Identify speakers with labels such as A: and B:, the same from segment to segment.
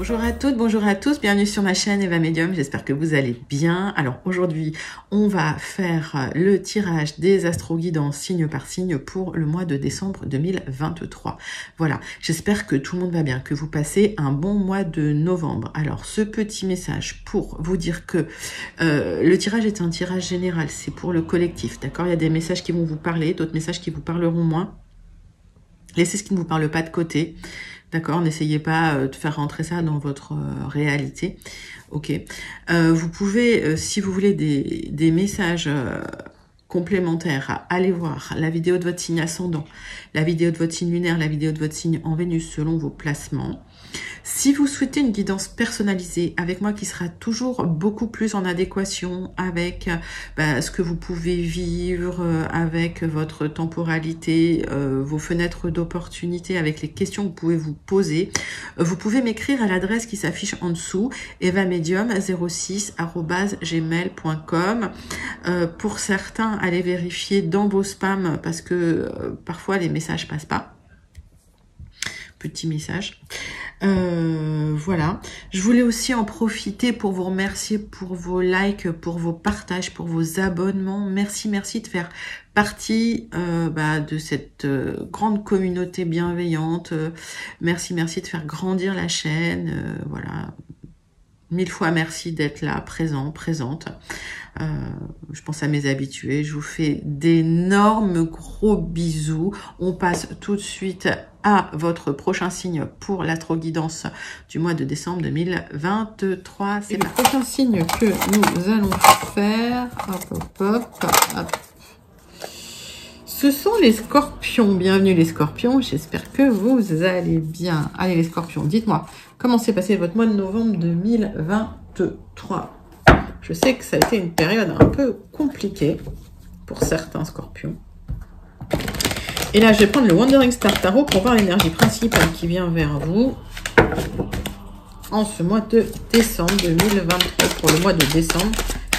A: Bonjour à toutes, bonjour à tous, bienvenue sur ma chaîne Eva Medium, j'espère que vous allez bien. Alors aujourd'hui, on va faire le tirage des astro-guidances signe par signe pour le mois de décembre 2023. Voilà, j'espère que tout le monde va bien, que vous passez un bon mois de novembre. Alors ce petit message pour vous dire que le tirage est un tirage général, c'est pour le collectif, d'accord? Il y a des messages qui vont vous parler, d'autres messages qui vous parleront moins. Laissez ce qui ne vous parle pas de côté. D'accord, n'essayez pas de faire rentrer ça dans votre réalité. Ok. Vous pouvez, si vous voulez des messages complémentaires, aller voir la vidéo de votre signe ascendant, la vidéo de votre signe lunaire, la vidéo de votre signe en Vénus selon vos placements. Si vous souhaitez une guidance personnalisée avec moi qui sera toujours beaucoup plus en adéquation avec ce que vous pouvez vivre, avec votre temporalité, vos fenêtres d'opportunité, avec les questions que vous pouvez vous poser, vous pouvez m'écrire à l'adresse qui s'affiche en dessous, evamedium06@gmail.com. Pour certains, allez vérifier dans vos spams parce que parfois les messages passent pas. Petit message. Voilà. Je voulais aussi en profiter pour vous remercier pour vos likes, pour vos partages, pour vos abonnements. Merci de faire partie de cette grande communauté bienveillante. Merci de faire grandir la chaîne. Voilà. 1000 fois merci d'être là, présente. Je pense à mes habitués. Je vous fais d'énormes gros bisous. On passe tout de suite à votre prochain signe pour l'astro-guidance du mois de décembre 2023. C'est le prochain signe que nous allons faire. Hop. Ce sont les scorpions. Bienvenue les scorpions. J'espère que vous allez bien. Allez les scorpions, dites-moi, comment s'est passé votre mois de novembre 2023? Je sais que ça a été une période un peu compliquée pour certains scorpions. Et là, je vais prendre le Wandering Star Tarot pour voir l'énergie principale qui vient vers vous en ce mois de décembre 2023. Pour le mois de décembre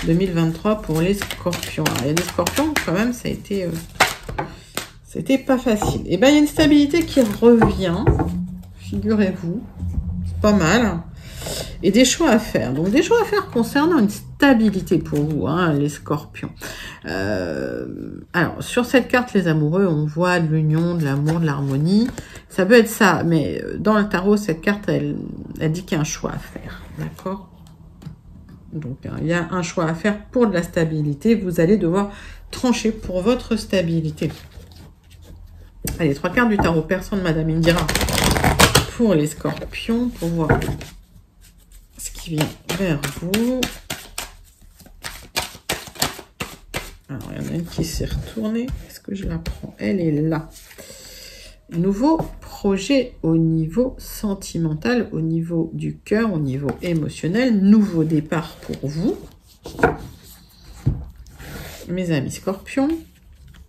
A: 2023 pour les scorpions. Alors, il y a des scorpions, quand même, ça a été... c'était pas facile. Et bien, il y a une stabilité qui revient, figurez-vous. C'est pas mal. Et des choix à faire. Donc, des choix à faire concernant une stabilité pour vous, hein, les scorpions. Alors, sur cette carte, les amoureux, on voit de l'union, de l'amour, de l'harmonie. Ça peut être ça, mais dans le tarot, cette carte, elle dit qu'il y a un choix à faire. D'accord? Donc, il y a un choix à faire pour de la stabilité. Vous allez devoir trancher pour votre stabilité. Allez, 3 cartes du tarot. Personne, Madame Indira. Pour les scorpions, pour voir ce qui vient vers vous. Alors, il y en a une qui s'est retournée. Est-ce que je la prends? Elle est là. Nouveau projet au niveau sentimental, au niveau du cœur, au niveau émotionnel. Nouveau départ pour vous. Mes amis scorpions.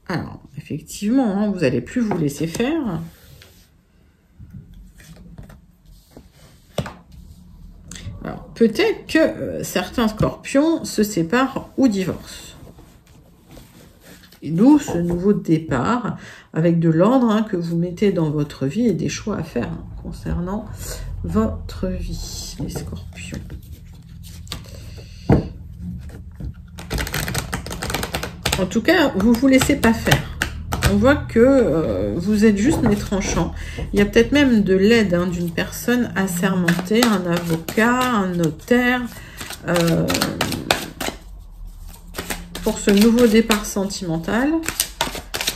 A: Alors, effectivement, hein, vous n'allez plus vous laisser faire. Alors, peut-être que certains scorpions se séparent ou divorcent. Et d'où ce nouveau départ avec de l'ordre, hein, que vous mettez dans votre vie et des choix à faire, hein, concernant votre vie, les scorpions. En tout cas, vous ne vous laissez pas faire. On voit que vous êtes juste mes tranchants. Il y a peut-être même de l'aide, hein, d'une personne assermentée, un avocat, un notaire, pour ce nouveau départ sentimental.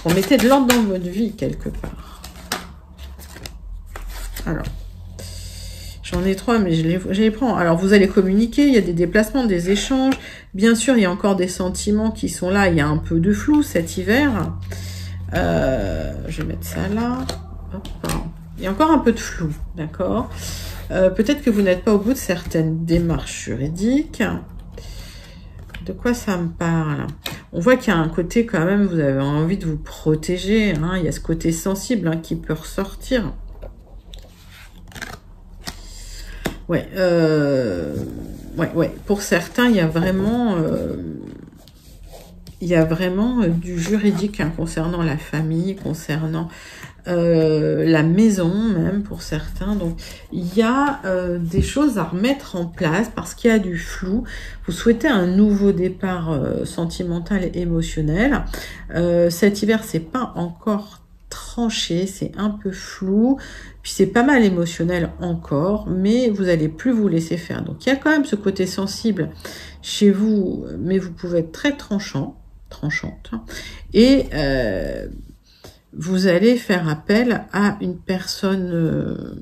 A: Pour mettre de l'ordre dans votre vie quelque part. Alors, j'en ai 3, mais je les prends. Alors, vous allez communiquer, il y a des déplacements, des échanges. Bien sûr, il y a encore des sentiments qui sont là. Il y a un peu de flou cet hiver. Je vais mettre ça là. Hop. Il y a encore un peu de flou, d'accord? Peut-être que vous n'êtes pas au bout de certaines démarches juridiques. De quoi ça me parle? On voit qu'il y a un côté quand même, vous avez envie de vous protéger. Hein, il y a ce côté sensible, hein, qui peut ressortir. Ouais, pour certains, il y a vraiment du juridique, hein, concernant la famille, concernant la maison même pour certains. Donc il y a des choses à remettre en place parce qu'il y a du flou. Vous souhaitez un nouveau départ sentimental et émotionnel. Cet hiver, c'est pas encore tranché, c'est un peu flou, puis c'est pas mal émotionnel encore, mais vous allez plus vous laisser faire. Donc il y a quand même ce côté sensible chez vous, mais vous pouvez être très tranchante, et vous allez faire appel à une personne,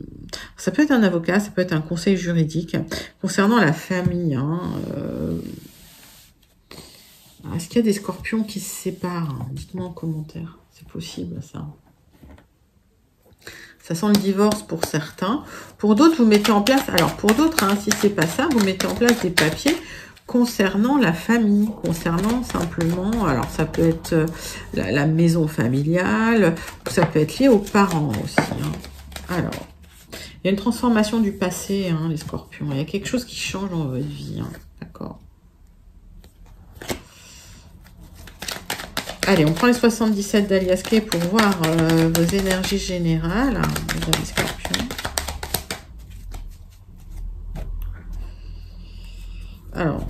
A: ça peut être un avocat, ça peut être un conseil juridique, concernant la famille. Est-ce qu'il y a des scorpions qui se séparent? Dites-moi en commentaire, c'est possible ça. Ça sent le divorce pour certains. Pour d'autres, vous mettez en place, alors pour d'autres, si c'est pas ça, vous mettez en place des papiers concernant la famille, concernant simplement, alors ça peut être la maison familiale, ou ça peut être lié aux parents aussi. Alors, il y a une transformation du passé, les scorpions. Il y a quelque chose qui change dans votre vie, d'accord. Allez, on prend les 77 d'Alias Clay pour voir vos énergies générales, les scorpions. Alors,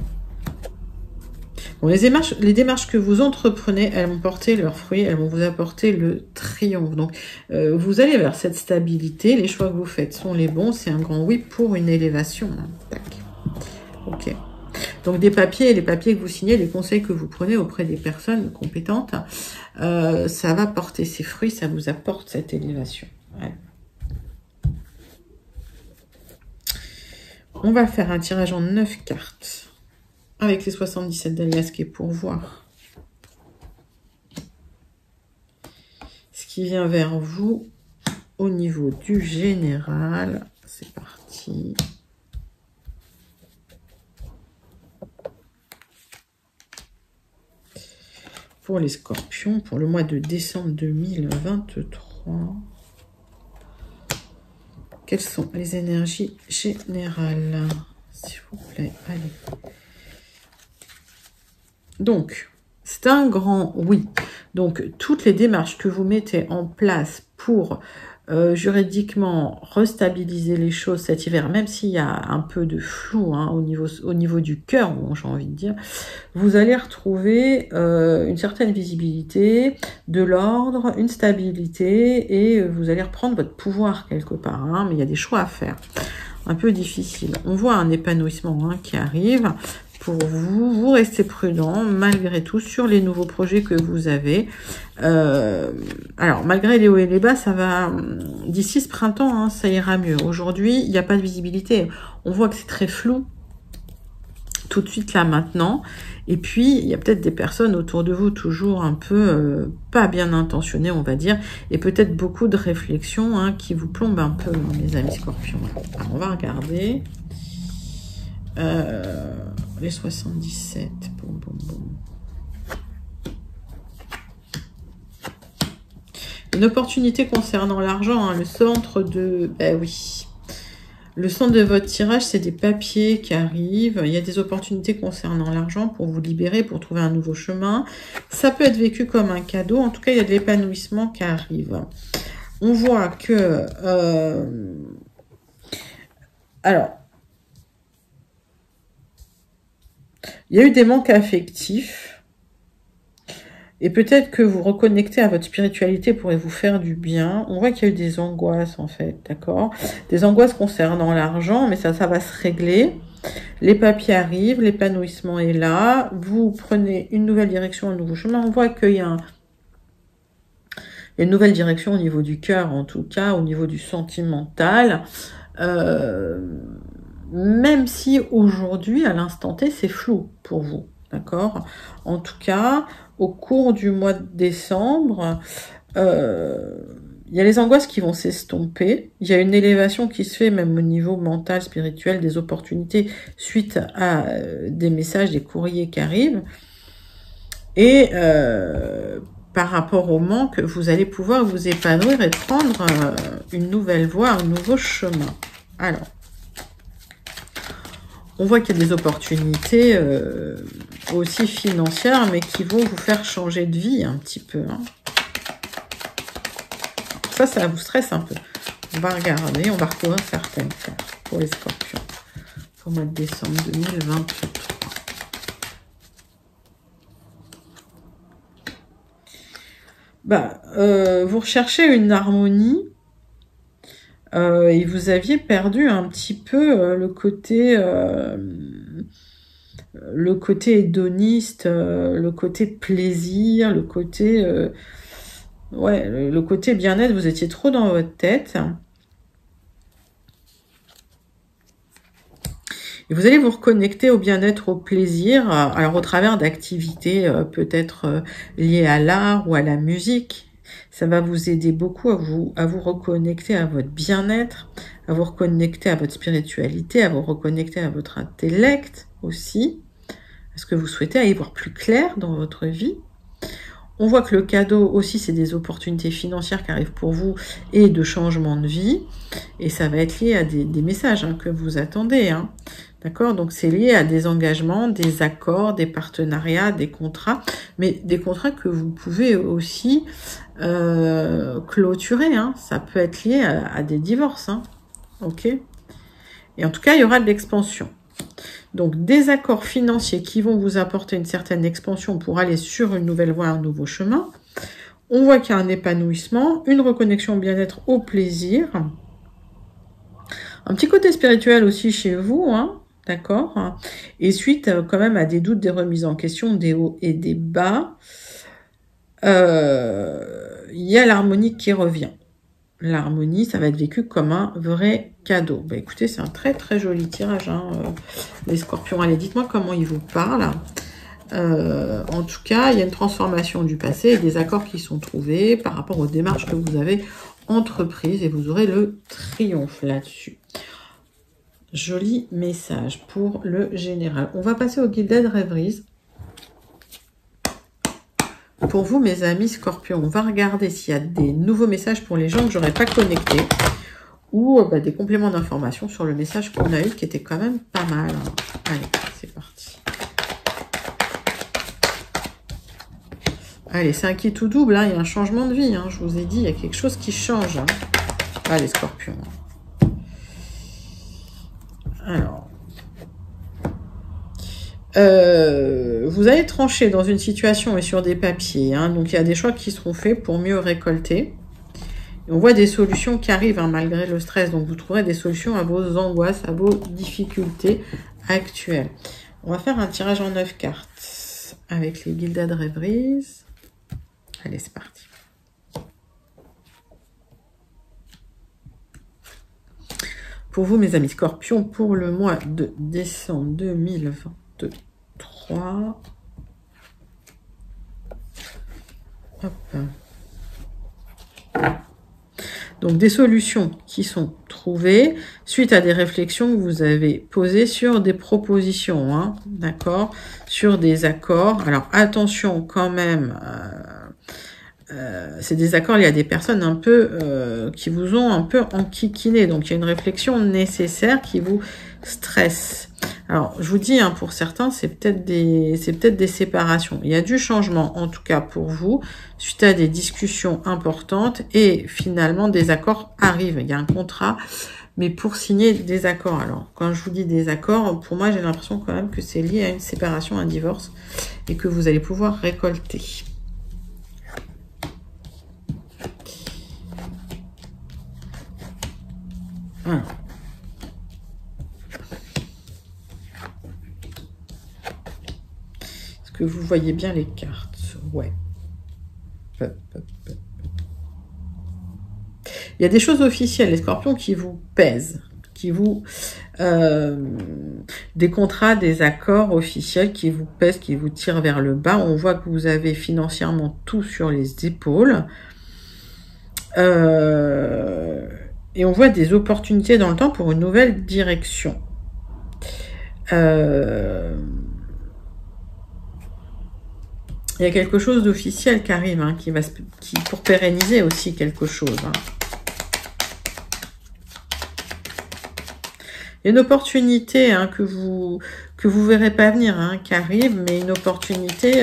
A: bon, les démarches que vous entreprenez, elles vont porter leurs fruits, elles vont vous apporter le triomphe. Donc, vous allez vers cette stabilité. Les choix que vous faites sont les bons. C'est un grand oui pour une élévation. Tac. Ok. Donc, des papiers, les papiers que vous signez, les conseils que vous prenez auprès des personnes compétentes, ça va porter ses fruits, ça vous apporte cette élévation. Ouais. On va faire un tirage en 9 cartes avec les 77 d'Alias Clay pour voir ce qui vient vers vous au niveau du général. C'est parti. Pour les scorpions, pour le mois de décembre 2023. Quelles sont les énergies générales, s'il vous plaît? Allez. Donc, c'est un grand oui. Donc, toutes les démarches que vous mettez en place pour juridiquement restabiliser les choses cet hiver, même s'il y a un peu de flou au niveau du cœur, bon, j'ai envie de dire, vous allez retrouver une certaine visibilité, de l'ordre, une stabilité, et vous allez reprendre votre pouvoir quelque part, mais il y a des choix à faire, un peu difficile. On voit un épanouissement qui arrive pour vous. Vous restez prudent malgré tout sur les nouveaux projets que vous avez. Alors, malgré les hauts et les bas, ça va, d'ici ce printemps, ça ira mieux. Aujourd'hui, il n'y a pas de visibilité. On voit que c'est très flou tout de suite là maintenant. Et puis, il y a peut-être des personnes autour de vous toujours un peu pas bien intentionnées, on va dire, et peut-être beaucoup de réflexions qui vous plombent un peu, mes amis scorpions. Alors, on va regarder les 77. Boum, boum, boum. Une opportunité concernant l'argent, le centre de... Ben oui. Le centre de votre tirage, c'est des papiers qui arrivent. Il y a des opportunités concernant l'argent pour vous libérer, pour trouver un nouveau chemin. Ça peut être vécu comme un cadeau. En tout cas, il y a de l'épanouissement qui arrive. On voit que... Alors, il y a eu des manques affectifs. Et peut-être que vous reconnecter à votre spiritualité pourrait vous faire du bien. On voit qu'il y a eu des angoisses, en fait, d'accord? Des angoisses concernant l'argent, mais ça va se régler. Les papiers arrivent, l'épanouissement est là. Vous prenez une nouvelle direction, un nouveau chemin. On voit qu'il y a une nouvelle direction au niveau du cœur, en tout cas, au niveau du sentimental. Même si aujourd'hui, à l'instant T, c'est flou pour vous, d'accord? En tout cas, au cours du mois de décembre, il y a les angoisses qui vont s'estomper. Il y a une élévation qui se fait même au niveau mental, spirituel, des opportunités suite à des messages, des courriers qui arrivent. Et par rapport au manque, vous allez pouvoir vous épanouir et prendre une nouvelle voie, un nouveau chemin. Alors, on voit qu'il y a des opportunités aussi financières, mais qui vont vous faire changer de vie un petit peu. ça vous stresse un peu. On va regarder, on va recouvrir certaines cartes pour les scorpions. Pour le mois de décembre 2023. Vous recherchez une harmonie et vous aviez perdu un petit peu le côté hédoniste, le côté plaisir, le côté le côté bien-être. Vous étiez trop dans votre tête. Et vous allez vous reconnecter au bien-être, au plaisir, alors au travers d'activités peut-être liées à l'art ou à la musique. Ça va vous aider beaucoup à vous reconnecter à votre bien-être, à vous reconnecter à votre spiritualité, à vous reconnecter à votre intellect aussi. Est-ce que vous souhaitez y voir plus clair dans votre vie? On voit que le cadeau aussi, c'est des opportunités financières qui arrivent pour vous et de changement de vie. Et ça va être lié à des messages que vous attendez. D'accord? Donc, c'est lié à des engagements, des accords, des partenariats, des contrats. Mais des contrats que vous pouvez aussi clôturer. Ça peut être lié à des divorces. Ok? Et en tout cas, il y aura de l'expansion. Donc, des accords financiers qui vont vous apporter une certaine expansion pour aller sur une nouvelle voie, un nouveau chemin. On voit qu'il y a un épanouissement, une reconnexion au bien-être, au plaisir. Un petit côté spirituel aussi chez vous, d'accord? Et suite quand même à des doutes, des remises en question, des hauts et des bas, il y a l'harmonie qui revient. L'harmonie, ça va être vécu comme un vrai cadeau. Écoutez, c'est un très très joli tirage, les scorpions. Allez, dites-moi comment il vous parle. En tout cas, il y a une transformation du passé et des accords qui sont trouvés par rapport aux démarches que vous avez entreprises et vous aurez le triomphe là-dessus. Joli message pour le général. On va passer au Guided Rêveries. Pour vous, mes amis scorpions, on va regarder s'il y a des nouveaux messages pour les gens que j'aurais pas connectés ou des compléments d'information sur le message qu'on a eu qui était quand même pas mal. Allez, c'est parti. Allez, c'est un qui tout double, il y a un changement de vie, je vous ai dit, il y a quelque chose qui change. Allez, scorpions. Alors, vous allez trancher dans une situation et sur des papiers. Donc, il y a des choix qui seront faits pour mieux récolter. Et on voit des solutions qui arrivent malgré le stress. Donc, vous trouverez des solutions à vos angoisses, à vos difficultés actuelles. On va faire un tirage en 9 cartes avec les Guilded Rêveries. Allez, c'est parti. Pour vous, mes amis scorpions, pour le mois de décembre 2023. Hop. Donc, des solutions qui sont trouvées suite à des réflexions que vous avez posées sur des propositions, d'accord, sur des accords. Alors, attention quand même, c'est des accords, il y a des personnes un peu qui vous ont un peu enquiquiné. Donc, il y a une réflexion nécessaire qui vous stresse. Alors, je vous dis, pour certains, c'est peut-être des séparations. Il y a du changement, en tout cas pour vous, suite à des discussions importantes et finalement, des accords arrivent. Il y a un contrat, mais pour signer des accords. Alors, quand je vous dis des accords, pour moi, j'ai l'impression quand même que c'est lié à une séparation, un divorce, et que vous allez pouvoir récolter. Alors. Que vous voyez bien les cartes. Ouais. Il y a des choses officielles, les scorpions, qui vous pèsent, qui vous... des contrats, des accords officiels qui vous pèsent, qui vous tirent vers le bas. On voit que vous avez financièrement tout sur les épaules. Et on voit des opportunités dans le temps pour une nouvelle direction. Il y a quelque chose d'officiel qui arrive, pour pérenniser aussi quelque chose. Il y a une opportunité que vous verrez pas venir, qui arrive, mais une opportunité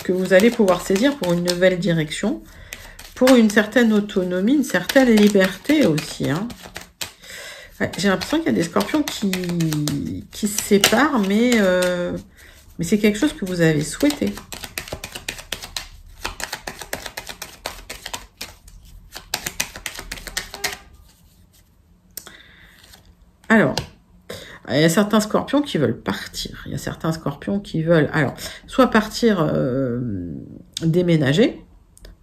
A: que vous allez pouvoir saisir pour une nouvelle direction, pour une certaine autonomie, une certaine liberté aussi. Hein. Ouais, j'ai l'impression qu'il y a des scorpions qui se séparent, mais c'est quelque chose que vous avez souhaité. Alors, il y a certains scorpions qui veulent partir. Il y a certains scorpions qui veulent, alors, soit partir déménager,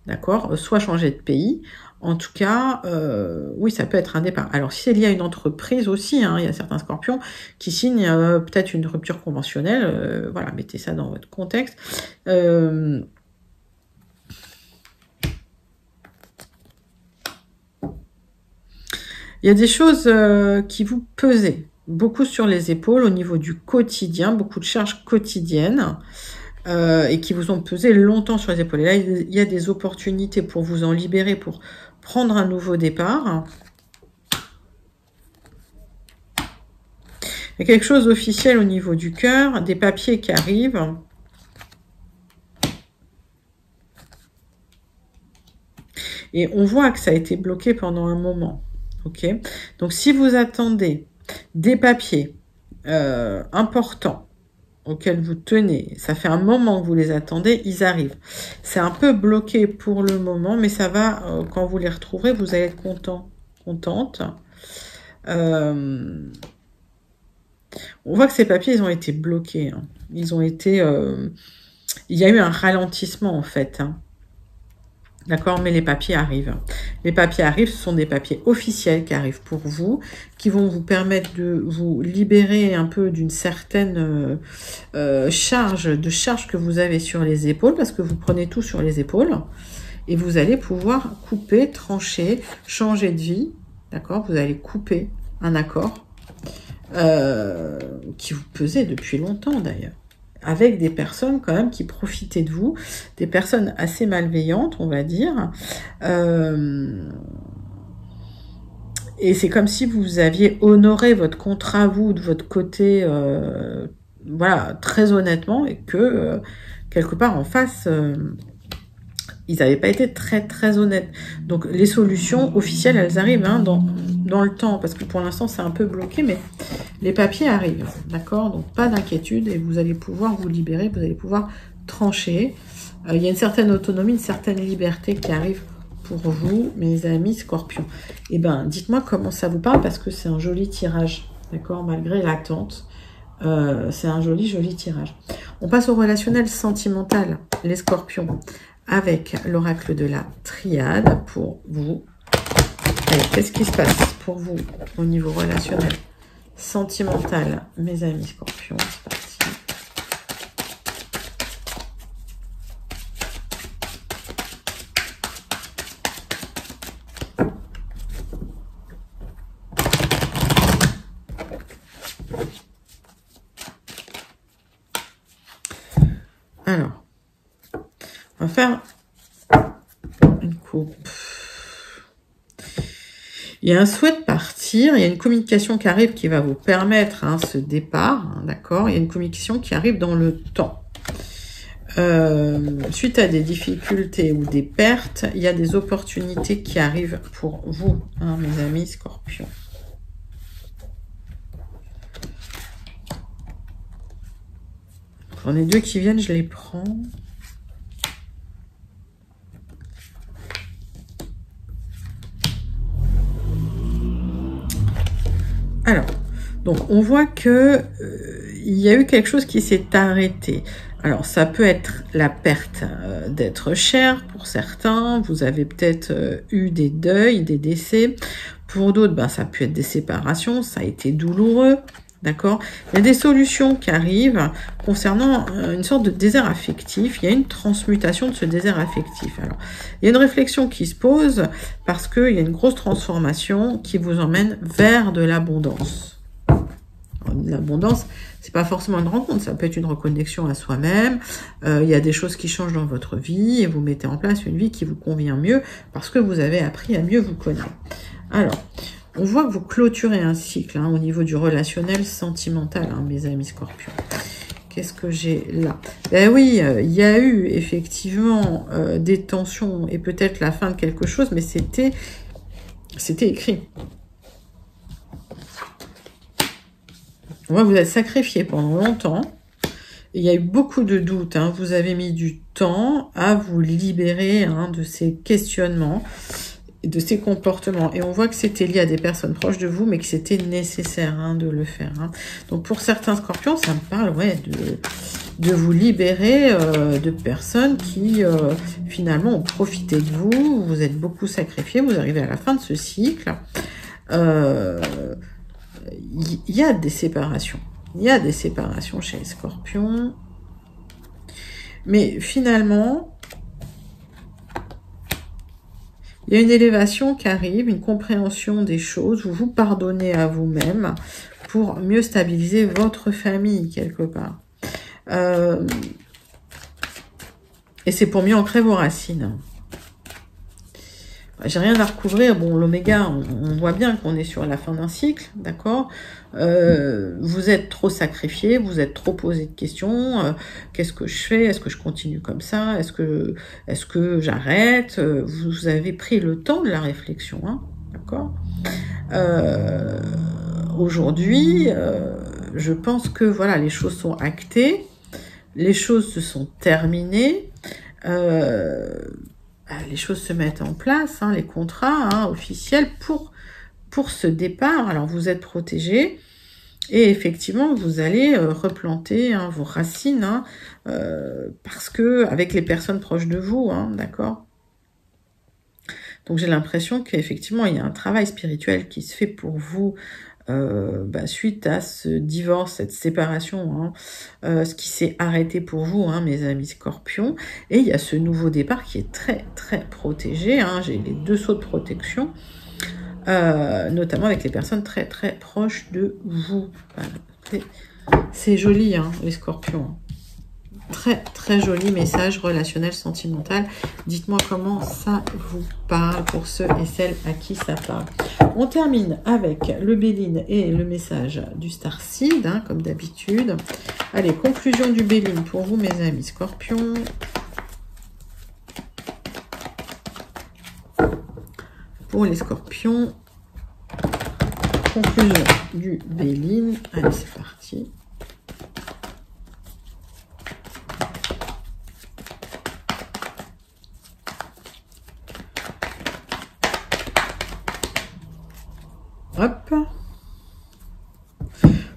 A: d'accord, soit changer de pays. En tout cas, oui, ça peut être un départ. Alors, si c'est lié à une entreprise aussi, hein, il y a certains scorpions qui signent peut-être une rupture conventionnelle. Voilà, mettez ça dans votre contexte. Il y a des choses qui vous pesaient beaucoup sur les épaules au niveau du quotidien, beaucoup de charges quotidiennes et qui vous ont pesé longtemps sur les épaules. Et là, il y a des opportunités pour vous en libérer, pour prendre un nouveau départ. Il y a quelque chose d'officiel au niveau du cœur, des papiers qui arrivent. Et on voit que ça a été bloqué pendant un moment. Ok, donc si vous attendez des papiers importants auxquels vous tenez, ça fait un moment que vous les attendez, ils arrivent. C'est un peu bloqué pour le moment, mais ça va, quand vous les retrouverez, vous allez être content, contente. On voit que ces papiers, ils ont été bloqués. Hein. Ils ont été... il y a eu un ralentissement, en fait. Hein. D'accord, mais les papiers arrivent. Les papiers arrivent, ce sont des papiers officiels qui arrivent pour vous, qui vont vous permettre de vous libérer un peu d'une certaine charge que vous avez sur les épaules, parce que vous prenez tout sur les épaules, et vous allez pouvoir couper, trancher, changer de vie, d'accord. Vous allez couper un accord qui vous pesait depuis longtemps d'ailleurs. Avec des personnes quand même qui profitaient de vous, des personnes assez malveillantes, on va dire. Et c'est comme si vous aviez honoré votre contrat, vous, de votre côté, voilà, très honnêtement, et que, quelque part, en face, ils n'avaient pas été très honnêtes. Donc, les solutions officielles, elles arrivent hein, dans le temps, parce que pour l'instant, c'est un peu bloqué, mais les papiers arrivent, d'accord? Donc, pas d'inquiétude, et vous allez pouvoir vous libérer, vous allez pouvoir trancher. Il y a une certaine autonomie, une certaine liberté qui arrive pour vous, mes amis scorpions. Eh ben, dites-moi comment ça vous parle, parce que c'est un joli tirage, d'accord? Malgré l'attente, c'est un joli tirage. On passe au relationnel sentimental, les scorpions, avec l'oracle de la triade pour vous. Allez, qu'est-ce qui se passe pour vous au niveau relationnel sentimental, mes amis scorpions? C'est parti. Alors, on va faire une coupe. Il y a un souhait de partir, il y a une communication qui arrive qui va vous permettre hein, ce départ, hein, d'accord? Il y a une communication qui arrive dans le temps. Suite à des difficultés ou des pertes, il y a des opportunités qui arrivent pour vous, hein, mes amis scorpions. J'en ai deux qui viennent, je les prends. Alors, donc on voit que il y a eu quelque chose qui s'est arrêté. Alors, ça peut être la perte d'être cher pour certains. Vous avez peut-être eu des deuils, des décès. Pour d'autres, ben, ça peut être des séparations. Ça a été douloureux. D'accord? Il y a des solutions qui arrivent concernant une sorte de désert affectif. Il y a une transmutation de ce désert affectif. Alors, il y a une réflexion qui se pose parce qu'il y a une grosse transformation qui vous emmène vers de l'abondance. L'abondance, c'est pas forcément une rencontre, ça peut être une reconnexion à soi-même. Il y a des choses qui changent dans votre vie et vous mettez en place une vie qui vous convient mieux parce que vous avez appris à mieux vous connaître. Alors, on voit que vous clôturez un cycle hein, au niveau du relationnel sentimental, hein, mes amis scorpions. qu'est-ce que j'ai là? Ben oui, il y a eu effectivement des tensions et peut-être la fin de quelque chose, mais c'était écrit. Vous êtes sacrifié pendant longtemps. Il y a eu beaucoup de doutes. Hein. Vous avez mis du temps à vous libérer hein, de ces questionnements, de ces comportements. Et on voit que c'était lié à des personnes proches de vous, mais que c'était nécessaire hein, de le faire. Hein. Donc pour certains scorpions, ça me parle de vous libérer de personnes qui finalement ont profité de vous. Vous êtes beaucoup sacrifiés. Vous arrivez à la fin de ce cycle. Il y a des séparations. Il y a des séparations chez les scorpions. Mais finalement, il y a une élévation qui arrive, une compréhension des choses. Vous vous pardonnez à vous-même pour mieux stabiliser votre famille, quelque part. Et c'est pour mieux ancrer vos racines. J'ai rien à recouvrir. Bon, l'oméga, on voit bien qu'on est sur la fin d'un cycle, d'accord. Vous êtes trop sacrifié, vous êtes trop posé de questions. Qu'est-ce que je fais? Est-ce que je continue comme ça? Est-ce que j'arrête? Vous avez pris le temps de la réflexion, hein, d'accord. Aujourd'hui, je pense que voilà, les choses sont actées, les choses se sont terminées. Les choses se mettent en place, hein, les contrats hein, officiels pour ce départ. Alors vous êtes protégés et effectivement vous allez replanter hein, vos racines hein, parce que avec les personnes proches de vous, hein, d'accord. Donc j'ai l'impression qu'effectivement il y a un travail spirituel qui se fait pour vous suite à ce divorce, cette séparation, hein, ce qui s'est arrêté pour vous, hein, mes amis scorpions, et il y a ce nouveau départ qui est très très protégé, hein, j'ai les 2 sauts de protection, notamment avec les personnes très très proches de vous. C'est joli, hein, les scorpions. Très très joli message relationnel sentimental. Dites-moi comment ça vous parle pour ceux et celles à qui ça parle. On termine avec le Béline et le message du Starseed, hein, comme d'habitude. Allez, conclusion du Béline pour vous, mes amis scorpions. Pour les scorpions, conclusion du Béline. Allez, c'est parti. Hop.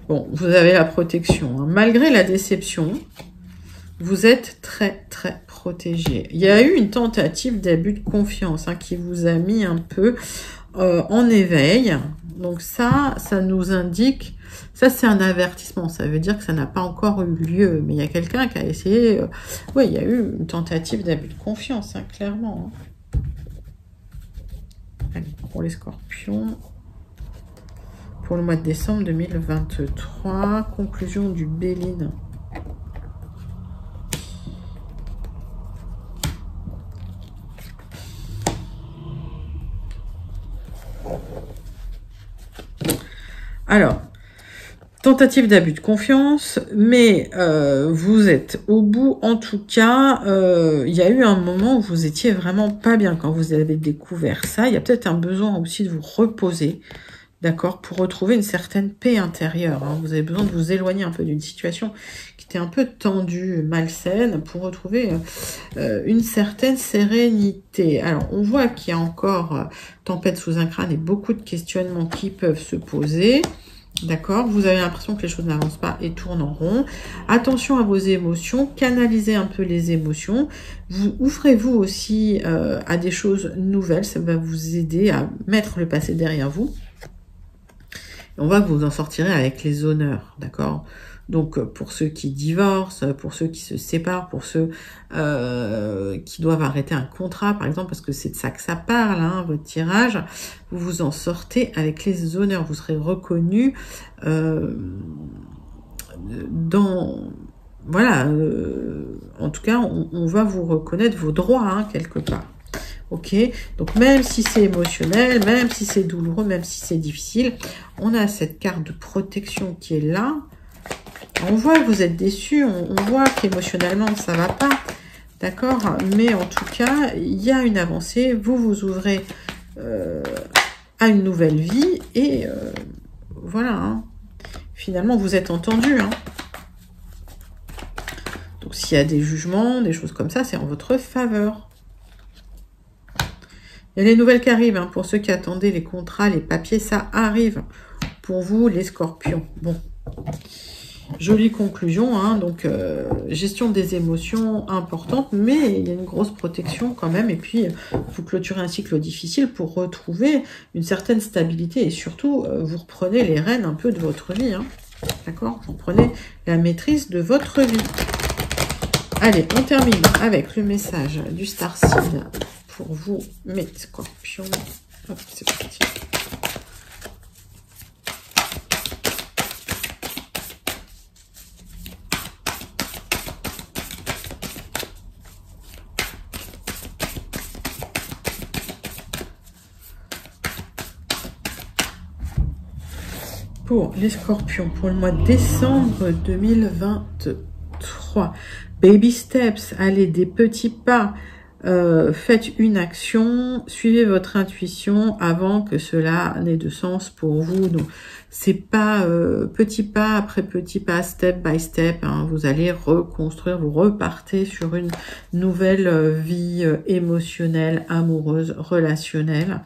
A: Bon, vous avez la protection. Hein. Malgré la déception, vous êtes très, très protégé. Il y a eu une tentative d'abus de confiance hein, qui vous a mis un peu en éveil. Donc ça nous indique... Ça, c'est un avertissement. Ça veut dire que ça n'a pas encore eu lieu. Mais il y a quelqu'un qui a essayé... Oui, il y a eu une tentative d'abus de confiance, hein, clairement. Hein. Allez, pour les scorpions... Pour le mois de décembre 2023, conclusion du Béline. Alors, tentative d'abus de confiance, mais vous êtes au bout. En tout cas, il y a eu un moment où vous étiez vraiment pas bien quand vous avez découvert ça. Il y a peut-être un besoin aussi de vous reposer. D'accord, pour retrouver une certaine paix intérieure. Hein. Vous avez besoin de vous éloigner un peu d'une situation qui était un peu tendue, malsaine, pour retrouver une certaine sérénité. Alors, on voit qu'il y a encore tempête sous un crâne et beaucoup de questionnements qui peuvent se poser. D'accord, vous avez l'impression que les choses n'avancent pas et tournent en rond. Attention à vos émotions, canalisez un peu les émotions. Vous ouvrez-vous aussi à des choses nouvelles, ça va vous aider à mettre le passé derrière vous. On voit que vous en sortirez avec les honneurs, d'accord? Donc, pour ceux qui divorcent, pour ceux qui se séparent, pour ceux qui doivent arrêter un contrat, par exemple, parce que c'est de ça que ça parle, hein, votre tirage, vous vous en sortez avec les honneurs. Vous serez reconnu voilà, en tout cas, on va vous reconnaître vos droits, hein, quelque part. Ok, donc même si c'est émotionnel, même si c'est douloureux, même si c'est difficile, on a cette carte de protection qui est là. On voit que vous êtes déçus, on voit qu'émotionnellement ça va pas, d'accord? Mais en tout cas, il y a une avancée, vous vous ouvrez à une nouvelle vie et voilà, hein. Finalement vous êtes entendus, hein. Donc s'il y a des jugements, des choses comme ça, c'est en votre faveur. Il y a les nouvelles qui arrivent, hein, pour ceux qui attendaient les contrats, les papiers, ça arrive pour vous les scorpions. Bon, jolie conclusion, hein, donc gestion des émotions importante, mais il y a une grosse protection quand même, et puis vous clôturez un cycle difficile pour retrouver une certaine stabilité, et surtout vous reprenez les rênes un peu de votre vie, hein, d'accord? Vous reprenez la maîtrise de votre vie. Allez, on termine avec le message du Star Seed pour vous, mes scorpions. Hop, c'est parti. Pour les scorpions, pour le mois de décembre 2023. Baby steps, allez, des petits pas. Faites une action, suivez votre intuition avant que cela n'ait de sens pour vous. Donc, c'est pas petit pas après petit pas, step by step, hein. Vous allez reconstruire, vous repartez sur une nouvelle vie émotionnelle, amoureuse, relationnelle.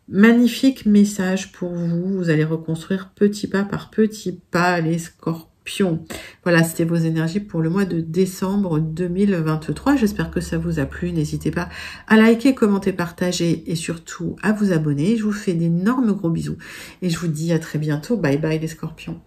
A: Magnifique message pour vous. Vous allez reconstruire petit pas par petit pas, les scorpions. Voilà, c'était vos énergies pour le mois de décembre 2023. J'espère que ça vous a plu. N'hésitez pas à liker, commenter, partager et surtout à vous abonner. Je vous fais d'énormes gros bisous et je vous dis à très bientôt. Bye bye les scorpions.